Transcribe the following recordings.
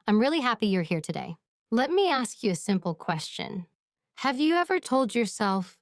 I'm really happy you're here today. Let me ask you a simple question. Have you ever told yourself,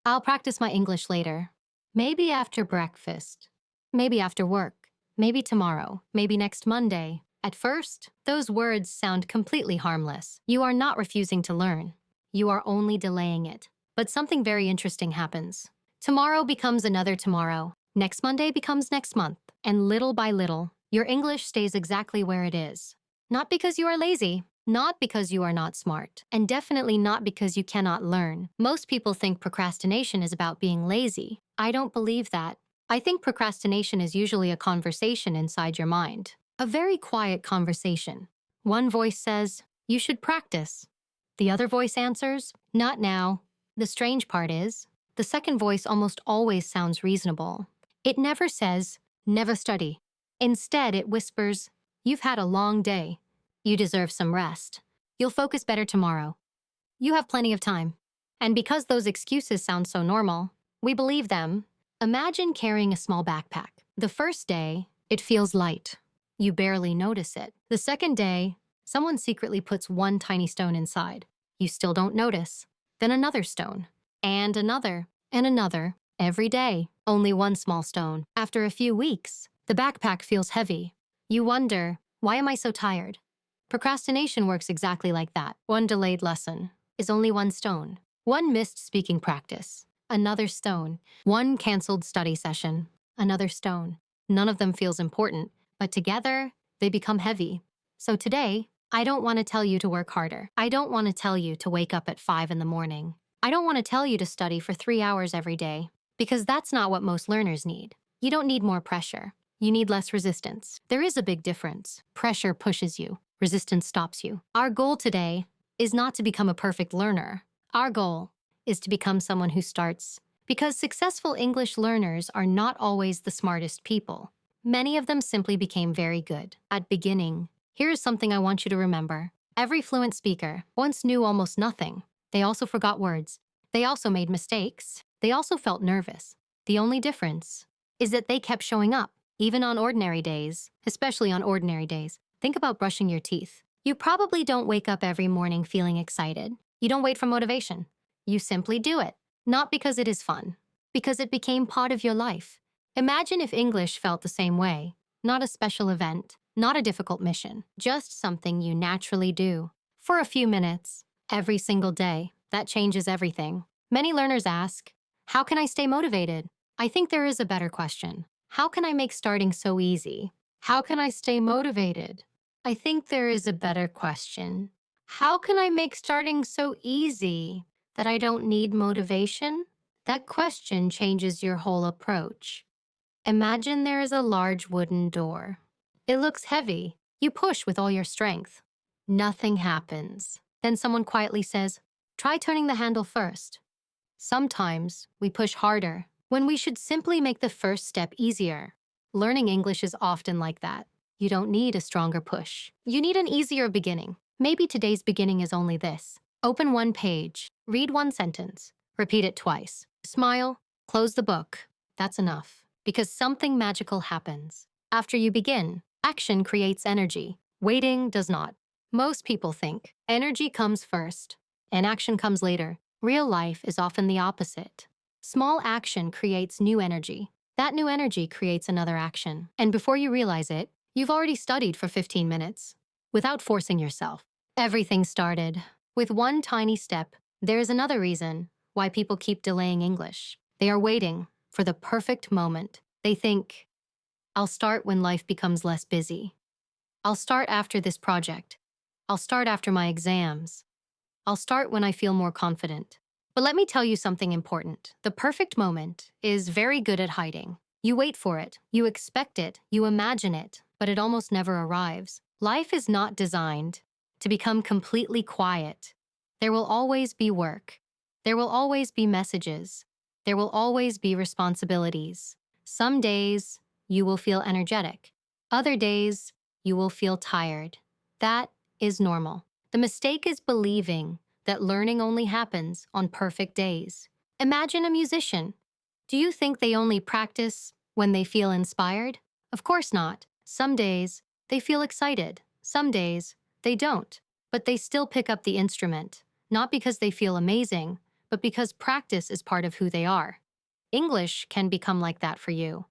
I'll practice my English later? Maybe after breakfast, maybe after work, maybe tomorrow, maybe next Monday. At first, those words sound completely harmless. You are not refusing to learn. You are only delaying it. But something very interesting happens. Tomorrow becomes another tomorrow. Next Monday becomes next month. And little by little, your English stays exactly where it is. Not because you are lazy, not because you are not smart, and definitely not because you cannot learn. Most people think procrastination is about being lazy. I don't believe that. I think procrastination is usually a conversation inside your mind. A very quiet conversation. One voice says, you should practice. The other voice answers, not now. The strange part is, the second voice almost always sounds reasonable. It never says, never study. Instead, it whispers, you've had a long day. You deserve some rest. You'll focus better tomorrow. You have plenty of time. And because those excuses sound so normal, we believe them. Imagine carrying a small backpack. The first day, it feels light. You barely notice it. The second day, someone secretly puts one tiny stone inside. You still don't notice. Then another stone, and another, and another. Every day, only one small stone. After a few weeks, the backpack feels heavy. You wonder, why am I so tired? Procrastination works exactly like that. One delayed lesson is only one stone. One missed speaking practice, another stone. One canceled study session, another stone. None of them feels important, but together, they become heavy. So today, I don't want to tell you to work harder. I don't want to tell you to wake up at 5 in the morning. I don't want to tell you to study for 3 hours every day, because that's not what most learners need. You don't need more pressure. You need less resistance. There is a big difference. Pressure pushes you. Resistance stops you. Our goal today is not to become a perfect learner. Our goal is to become someone who starts. Because successful English learners are not always the smartest people. Many of them simply became very good. At beginning, here is something I want you to remember. Every fluent speaker once knew almost nothing. They also forgot words. They also made mistakes. They also felt nervous. The only difference is that they kept showing up, even on ordinary days, especially on ordinary days. Think about brushing your teeth. You probably don't wake up every morning feeling excited. You don't wait for motivation. You simply do it. Not because it is fun, because it became part of your life. Imagine if English felt the same way. Not a special event, not a difficult mission, just something you naturally do. For a few minutes, every single day, that changes everything. Many learners ask, how can I stay motivated? I think there is a better question. How can I make starting so easy? How can I stay motivated? I think there is a better question. How can I make starting so easy that I don't need motivation? That question changes your whole approach. Imagine there is a large wooden door. It looks heavy. You push with all your strength. Nothing happens. Then someone quietly says, try turning the handle first. Sometimes we push harder when we should simply make the first step easier. Learning English is often like that. You don't need a stronger push. You need an easier beginning. Maybe today's beginning is only this. Open one page, read one sentence, repeat it twice. Smile, close the book. That's enough. Because something magical happens. After you begin, action creates energy. Waiting does not. Most people think energy comes first and action comes later. Real life is often the opposite. Small action creates new energy. That new energy creates another action. And before you realize it, you've already studied for 15 minutes without forcing yourself. Everything started with one tiny step. There is another reason why people keep delaying English. They are waiting for the perfect moment. They think, I'll start when life becomes less busy. I'll start after this project. I'll start after my exams. I'll start when I feel more confident. But let me tell you something important. The perfect moment is very good at hiding. You wait for it, you expect it, you imagine it, but it almost never arrives. Life is not designed to become completely quiet. There will always be work. There will always be messages. There will always be responsibilities. Some days, you will feel energetic. Other days, you will feel tired. That is normal. The mistake is believing that learning only happens on perfect days. Imagine a musician. Do you think they only practice when they feel inspired? Of course not. Some days, they feel excited. Some days, They don't, but they still pick up the instrument, not because they feel amazing, but because practice is part of who they are. English can become like that for you.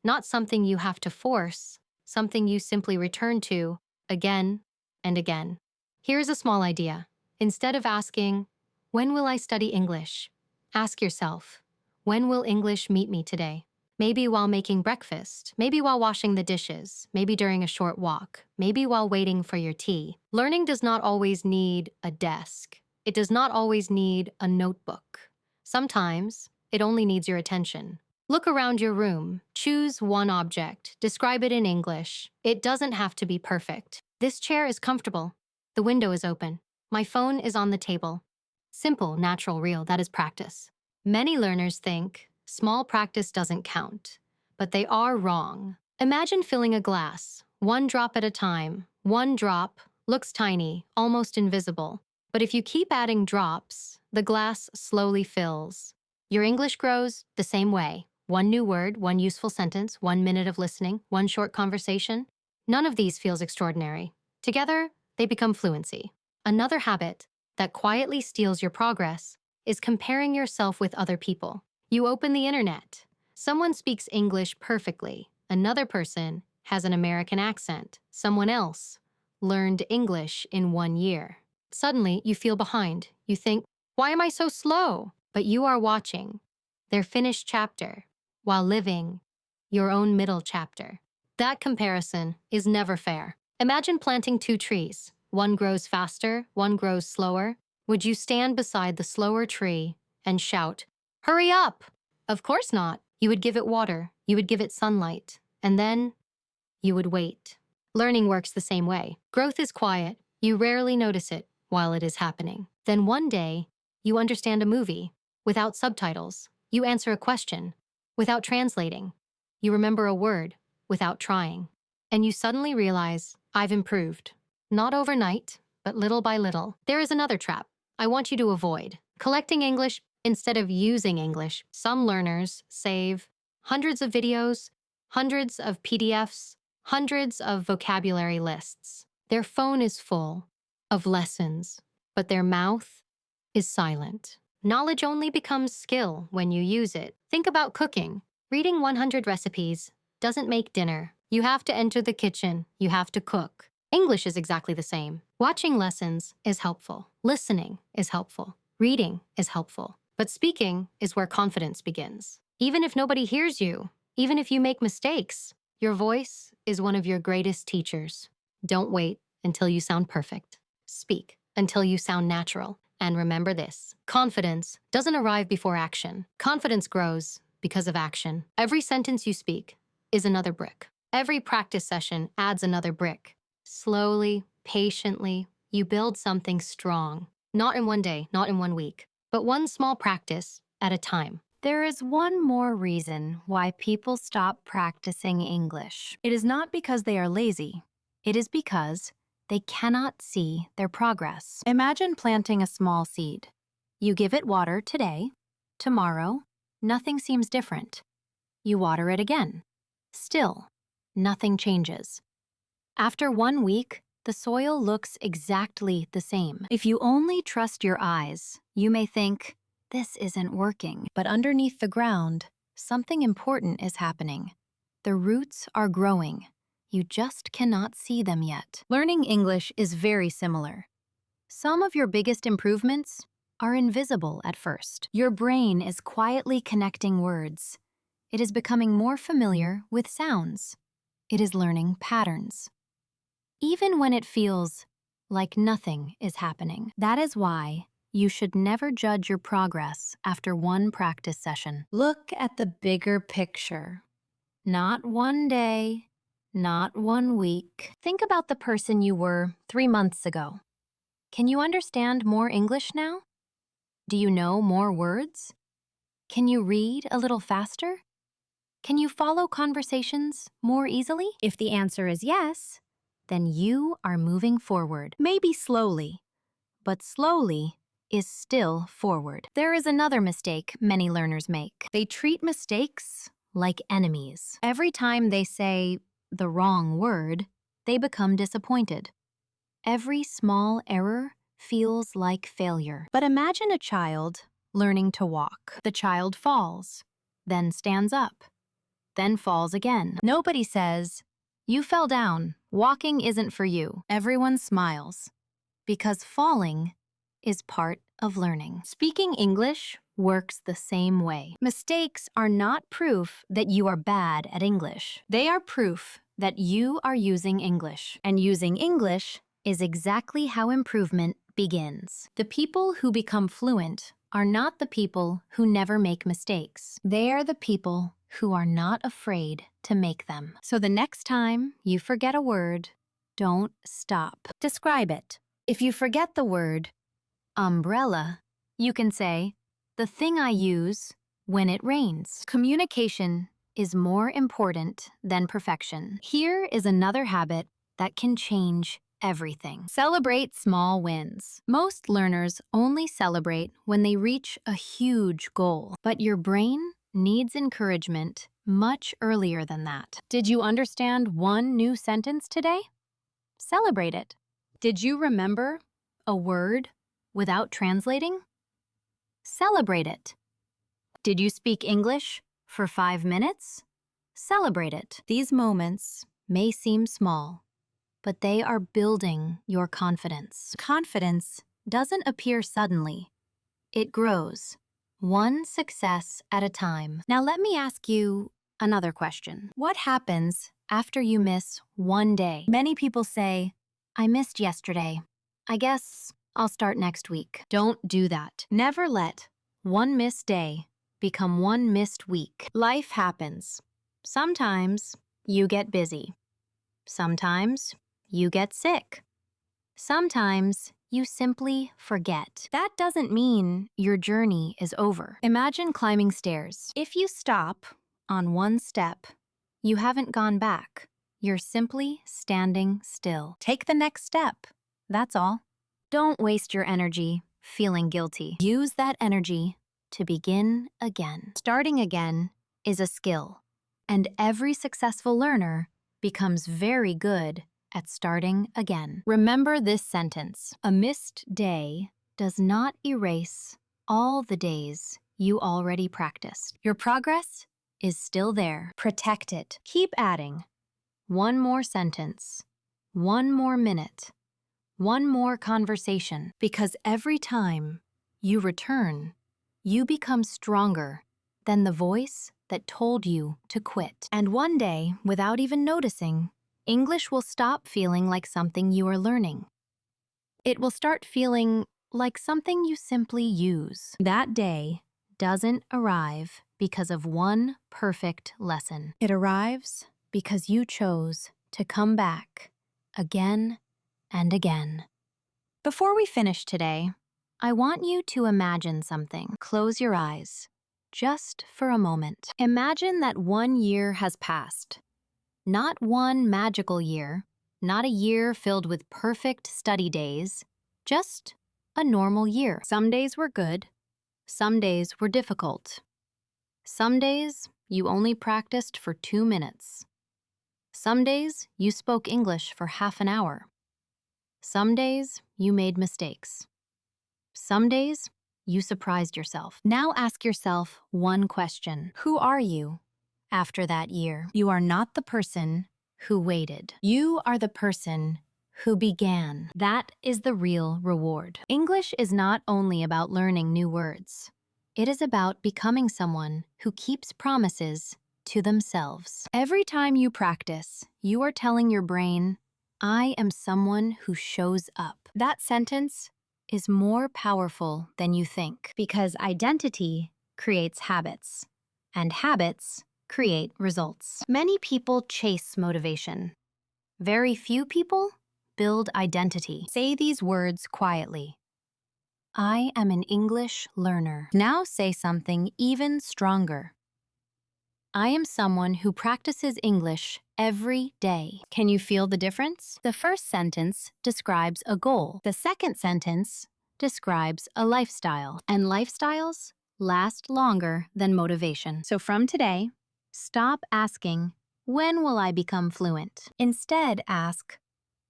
Not something you have to force, something you simply return to again and again. Here's a small idea. Instead of asking, "When will I study English?" ask yourself, "When will English meet me today?" Maybe while making breakfast, maybe while washing the dishes, maybe during a short walk, maybe while waiting for your tea. Learning does not always need a desk. It does not always need a notebook. Sometimes it only needs your attention. Look around your room, choose one object, describe it in English. It doesn't have to be perfect. This chair is comfortable. The window is open. My phone is on the table. Simple, natural, real, that is practice. Many learners think small practice doesn't count, but they are wrong. Imagine filling a glass, one drop at a time. One drop looks tiny, almost invisible. But if you keep adding drops, the glass slowly fills. Your English grows the same way. One new word, one useful sentence, 1 minute of listening, one short conversation. None of these feels extraordinary. Together, they become fluency. Another habit that quietly steals your progress is comparing yourself with other people. You open the internet. Someone speaks English perfectly. Another person has an American accent. Someone else learned English in 1 year. Suddenly, you feel behind. You think, "Why am I so slow?" But you are watching their finished chapter while living your own middle chapter. That comparison is never fair. Imagine planting 2 trees. One grows faster, one grows slower. Would you stand beside the slower tree and shout, "Hurry up"? Of course not. You would give it water, you would give it sunlight, and then you would wait. Learning works the same way. Growth is quiet. You rarely notice it while it is happening. Then one day, you understand a movie without subtitles. You answer a question without translating. You remember a word without trying. And you suddenly realize, I've improved. Not overnight, but little by little. There is another trap I want you to avoid. Collecting English instead of using English. Some learners save hundreds of videos, hundreds of PDFs, hundreds of vocabulary lists. Their phone is full of lessons, but their mouth is silent. Knowledge only becomes skill when you use it. Think about cooking. Reading 100 recipes doesn't make dinner. You have to enter the kitchen. You have to cook. English is exactly the same. Watching lessons is helpful. Listening is helpful. Reading is helpful. But speaking is where confidence begins. Even if nobody hears you, even if you make mistakes, your voice is one of your greatest teachers. Don't wait until you sound perfect. Speak until you sound natural. And remember this, confidence doesn't arrive before action. Confidence grows because of action. Every sentence you speak is another brick. Every practice session adds another brick. Slowly, patiently, you build something strong. Not in one day, not in 1 week, but one small practice at a time. There is one more reason why people stop practicing English. It is not because they are lazy. It is because they cannot see their progress. Imagine planting a small seed. You give it water today. Tomorrow, nothing seems different. You water it again. Still, nothing changes. After 1 week, the soil looks exactly the same. If you only trust your eyes, you may think, this isn't working. But underneath the ground, something important is happening. The roots are growing. You just cannot see them yet. Learning English is very similar. Some of your biggest improvements are invisible at first. Your brain is quietly connecting words. It is becoming more familiar with sounds. It is learning patterns. Even when it feels like nothing is happening. That is why you should never judge your progress after one practice session. Look at the bigger picture. Not 1 day, not 1 week. Think about the person you were 3 months ago. Can you understand more English now? Do you know more words? Can you read a little faster? Can you follow conversations more easily? If the answer is yes, then you are moving forward. Maybe slowly, but slowly is still forward. There is another mistake many learners make. They treat mistakes like enemies. Every time they say the wrong word, they become disappointed. Every small error feels like failure. But imagine a child learning to walk. The child falls, then stands up, then falls again. Nobody says, "You fell down. Walking isn't for you." Everyone smiles because falling is part of learning. Speaking English works the same way. Mistakes are not proof that you are bad at English. They are proof that you are using English. And using English is exactly how improvement begins. The people who become fluent are not the people who never make mistakes. They are the people who are not afraid to make them. So the next time you forget a word, don't stop. Describe it. If you forget the word umbrella, you can say, "The thing I use when it rains." Communication is more important than perfection. Here is another habit that can change everything. Celebrate small wins. Most learners only celebrate when they reach a huge goal, but your brain needs encouragement much earlier than that. Did you understand one new sentence today? Celebrate it. Did you remember a word without translating? Celebrate it. Did you speak English for 5 minutes? Celebrate it. These moments may seem small, but they are building your confidence. Confidence doesn't appear suddenly. It grows, one success at a time. Now let me ask you another question. What happens after you miss one day? Many people say, "I missed yesterday. I guess I'll start next week." Don't do that. Never let one missed day become one missed week. Life happens. Sometimes you get busy. Sometimes you get sick. Sometimes you simply forget. That doesn't mean your journey is over. Imagine climbing stairs. If you stop on one step, you haven't gone back. You're simply standing still. Take the next step. That's all. Don't waste your energy feeling guilty. Use that energy to begin again. Starting again is a skill, and every successful learner becomes very good at starting again. Remember this sentence: a missed day does not erase all the days you already practiced. Your progress is still there. Protect it. Keep adding. One more sentence, one more minute, one more conversation, because every time you return, you become stronger than the voice that told you to quit. And one day, without even noticing, English will stop feeling like something you are learning. It will start feeling like something you simply use. That day doesn't arrive because of one perfect lesson. It arrives because you chose to come back again and again. Before we finish today, I want you to imagine something. Close your eyes, just for a moment. Imagine that 1 year has passed. Not one magical year, not a year filled with perfect study days, just a normal year. Some days were good, some days were difficult. Some days you only practiced for 2 minutes. Some days you spoke English for half an hour. Some days you made mistakes. Some days you surprised yourself. Now ask yourself one question. Who are you after that year? You are not the person who waited. You are the person who began. That is the real reward. English is not only about learning new words. It is about becoming someone who keeps promises to themselves. Every time you practice, you are telling your brain, "I am someone who shows up." That sentence is more powerful than you think, because identity creates habits, and habits create results. Many people chase motivation. Very few people build identity. Say these words quietly. I am an English learner. Now say something even stronger. I am someone who practices English every day. Can you feel the difference? The first sentence describes a goal. The second sentence describes a lifestyle. And lifestyles last longer than motivation. So from today, stop asking, when will I become fluent? Instead, ask,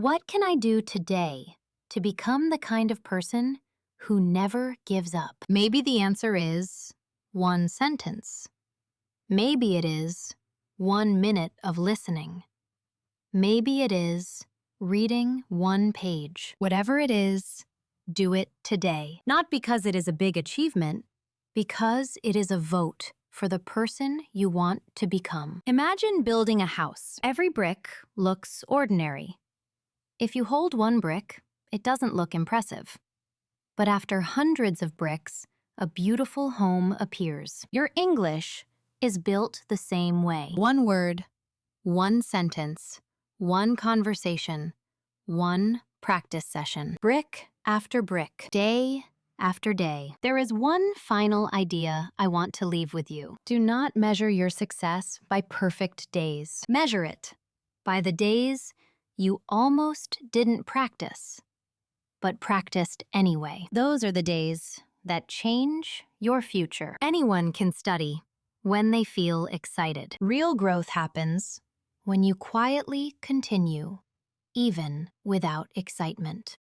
What can I do today to become the kind of person who never gives up? Maybe the answer is one sentence. Maybe it is 1 minute of listening. Maybe it is reading 1 page. Whatever it is, do it today. Not because it is a big achievement, because it is a vote for the person you want to become. Imagine building a house. Every brick looks ordinary. If you hold 1 brick, it doesn't look impressive. But after hundreds of bricks, a beautiful home appears. Your English is built the same way. 1 word, 1 sentence, 1 conversation, 1 practice session. Brick after brick, day after day. There is one final idea I want to leave with you. Do not measure your success by perfect days. Measure it by the days you almost didn't practice, but practiced anyway. Those are the days that change your future. Anyone can study when they feel excited. Real growth happens when you quietly continue, even without excitement.